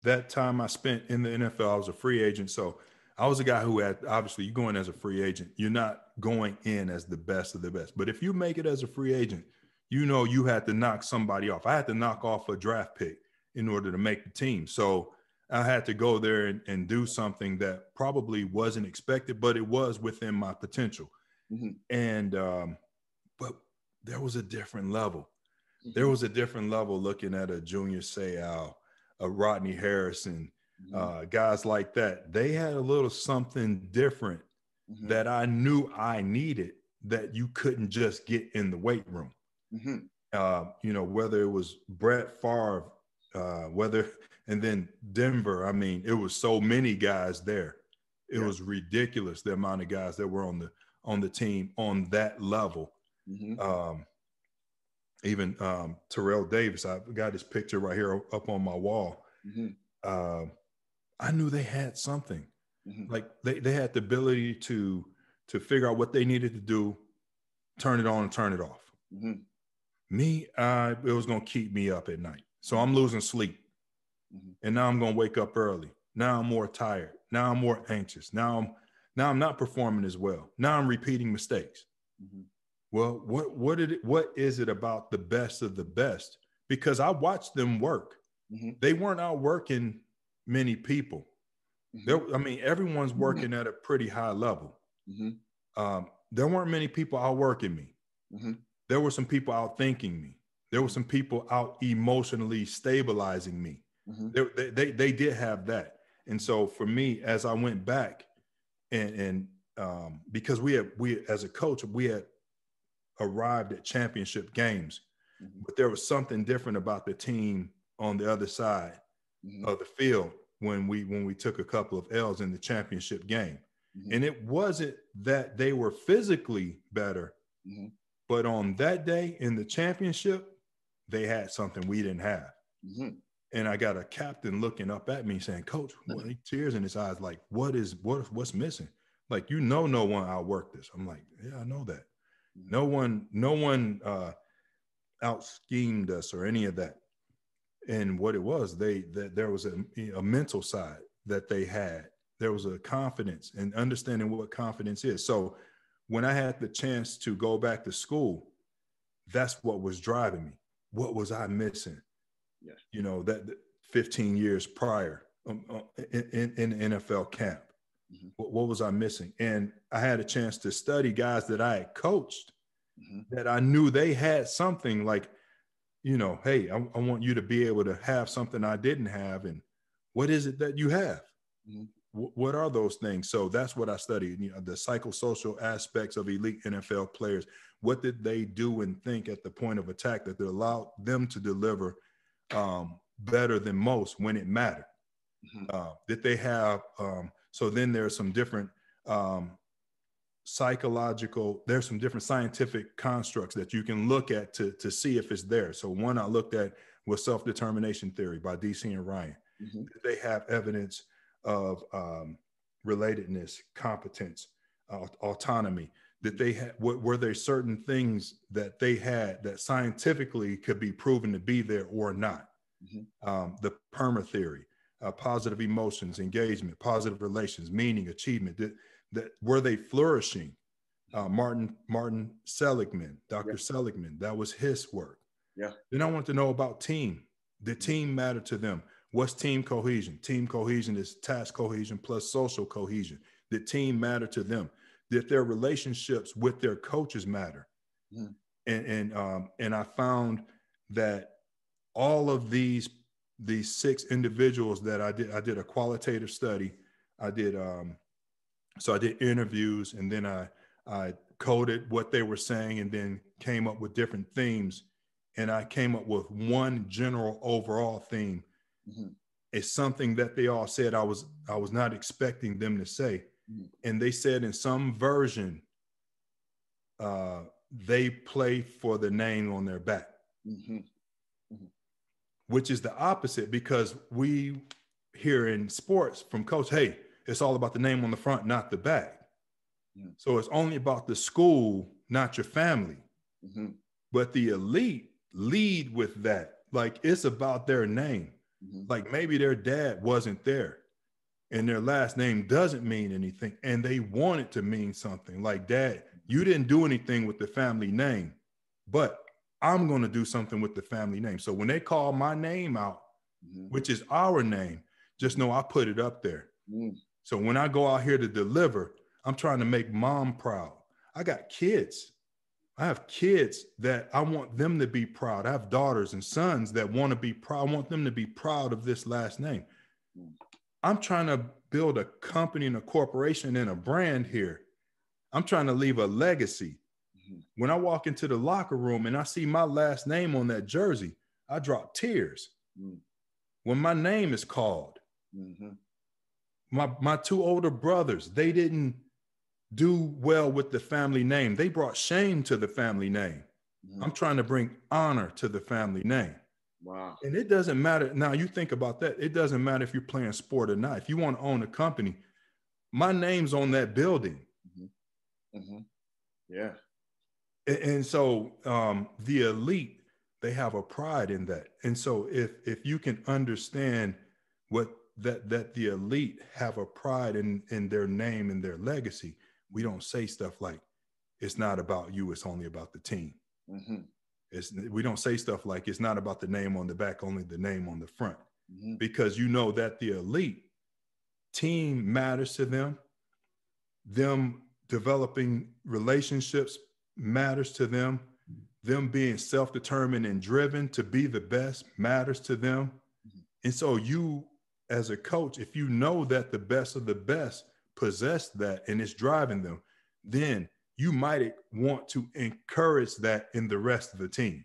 that time I spent in the NFL, I was a free agent. So I was a guy who had, obviously you go in as a free agent, you're not going in as the best of the best. But if you make it as a free agent, you know, you had to knock somebody off. I had to knock off a draft pick in order to make the team. So I had to go there and do something that probably wasn't expected, but it was within my potential. Mm-hmm. And, but there was a different level. Mm-hmm. There was a different level looking at a Junior Seau, a Rodney Harrison, guys like that. They had a little something different that I knew I needed that you couldn't just get in the weight room. You know, whether it was Brett Favre, and then Denver, I mean, it was so many guys there. It was ridiculous, the amount of guys that were on the team on that level. Even Terrell Davis, I've got his picture right here up on my wall. I knew they had something. Like they had the ability to figure out what they needed to do, turn it on and turn it off. Me, it was going to keep me up at night. So I'm losing sleep. And now I'm going to wake up early. Now I'm more tired. Now I'm more anxious. Now I'm not performing as well. Now I'm repeating mistakes. Well, what is it about the best of the best? Because I watched them work. They weren't out working many people. I mean, everyone's working at a pretty high level. There weren't many people outworking me. There were some people outthinking me. There were some people out emotionally stabilizing me. They did have that. And so for me, as I went back and because we as a coach, we had arrived at championship games, but there was something different about the team on the other side of the field when we took a couple of L's in the championship game. And it wasn't that they were physically better, but on that day in the championship, they had something we didn't have. And I got a captain looking up at me saying, "Coach," tears in his eyes, like, what's missing? Like, no one outworked this. I'm like, yeah, I know that. No one out schemed us or any of that. And what it was, there was a mental side that they had. There was a confidence and understanding what confidence is. So when I had the chance to go back to school, that's what was driving me. What was I missing? You know, that 15 years prior in NFL camp. What was I missing? And I had a chance to study guys that I had coached that I knew they had something like, you know, hey, I want you to be able to have something I didn't have. And what is it that you have? What are those things? So that's what I studied, you know, the psychosocial aspects of elite NFL players. What did they do and think at the point of attack that allowed them to deliver better than most when it mattered? Did they have, so then there's some different there's some different scientific constructs that you can look at to see if it's there. So one I looked at was self-determination theory by DC and Ryan. Did they have evidence of relatedness, competence, autonomy? That they had, were there certain things that they had that scientifically could be proven to be there or not? The PERMA theory, positive emotions, engagement, positive relations, meaning, achievement, that were they flourishing? Martin Seligman, Dr. Seligman, that was his work. Then I want to know about team. Did team matter to them? What's team cohesion? Team cohesion is task cohesion plus social cohesion. Did team matter to them? Did their relationships with their coaches matter? And I found that all of these 6 individuals that I did a qualitative study. I did interviews, and then I coded what they were saying, and then came up with different themes. And I came up with one general overall theme. It's something that they all said I was not expecting them to say. And they said in some version, they play for the name on their back, which is the opposite, because we hear in sports from coach, hey, it's all about the name on the front, not the back. So it's only about the school, not your family. But the elite lead with that. Like, it's about their name. Like maybe their dad wasn't there and their last name doesn't mean anything, and they want it to mean something. Like, Dad, you didn't do anything with the family name, but I'm going to do something with the family name. So when they call my name out, which is our name, just know I put it up there. So when I go out here to deliver, I'm trying to make mom proud. I got kids. I have kids that I want them to be proud. I have daughters and sons that want to be proud. I want them to be proud of this last name. I'm trying to build a company and a corporation and a brand here. I'm trying to leave a legacy. When I walk into the locker room and I see my last name on that jersey, I drop tears. When my name is called, my two older brothers, they didn't do well with the family name. They brought shame to the family name. I'm trying to bring honor to the family name. Wow. And it doesn't matter. Now you think about that. It doesn't matter if you're playing sport or not. If you want to own a company, my name's on that building. Yeah. And so the elite, they have a pride in that. And so if you can understand what that the elite have a pride in their name and their legacy, we don't say stuff like, it's not about you, it's only about the team. We don't say stuff like, it's not about the name on the back, only the name on the front. Because you know that the elite team matters to them. Them developing relationships matters to them. Them being self-determined and driven to be the best matters to them. And so you, as a coach, if you know that the best of the best possess that and it's driving them, then you might want to encourage that in the rest of the team.